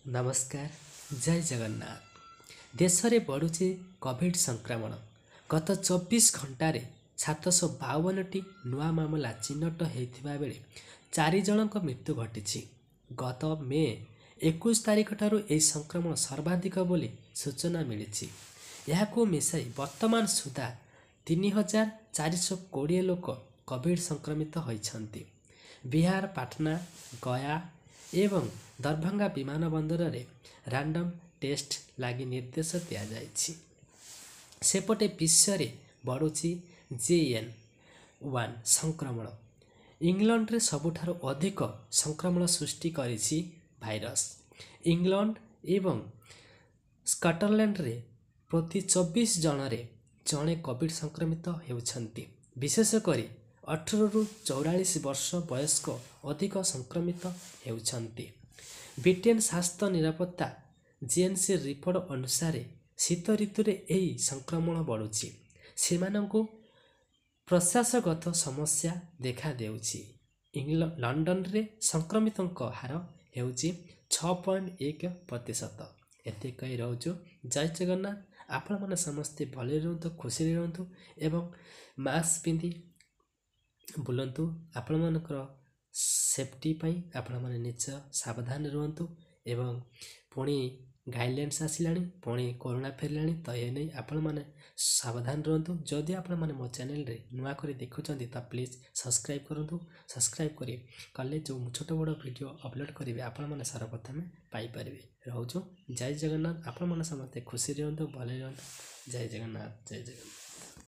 नमस्कार जय जगन्नाथ। देश में बढ़ुचे कोविड संक्रमण। गत 24 घंटे 752टी नुआ मामला चिन्हट होता बेले 4 जनक मृत्यु घटी। गत मे 21 तारिख ठारू यह संक्रमण सर्वाधिक बोली सूचना मिली। यह मिसाई वर्तमान सुधा 3420 लोक कोविड संक्रमित होती। बिहार पाटना गया एवं दरभंगा विमान बंदर रे रैंडम टेस्ट लगी निर्देश दि जाइछि। सेपटे विश्व रे बढ़ुची JN.1 संक्रमण। इंग्लैंड रे सबुठारु अधिक संक्रमण सृष्टि करिछि भाइरस। इंग्लैंड एवं स्कॉटलैंड रे प्रति 24 जन रे जणे कोविड संक्रमित हेउछन्ति। विशेषकर 18 रु 44 वर्ष वयस्क अधिक संक्रमित हेउछन्ति। ब्रिटेन स्वास्थ्य निरापत्ता GNC रिपोर्ट अनुसार शीत ऋतु रे यही संक्रमण बढ़ुछि। सेमानंकु प्रशासगत समस्या देखा देउछि। लंडन रे संक्रमितों हार हेउछि 6.1%। एते कही रहउछु जय जगन्नाथ। आपण माने समस्ते भले रहंतु, खुशी रहंतु एवं मास्क पिंधि बुलंतु। आपण मानकर सेफ्टी पाई आपण माने निज सावधान रहंतु एवं पुणी गाइडलाइंस आसिलानी, पुणी कोरोना फेरलानी। तो ये नहीं आपण माने सावधान रहंतु। जदि आपण माने मो चैनल रे नुआ करी देखुचंती तो प्लीज सब्सक्राइब करंतु। सब्सक्राइब करी कले जो छोट बड़ वीडियो अपलोड करिवे आपण माने सर्वप्रथम पाई परिवे। रहउछु जय जगन्नाथ। आपण माने समस्त खुशी रहंतु, भले रहंतु। जय जगन्नाथ जय जगन्नाथ।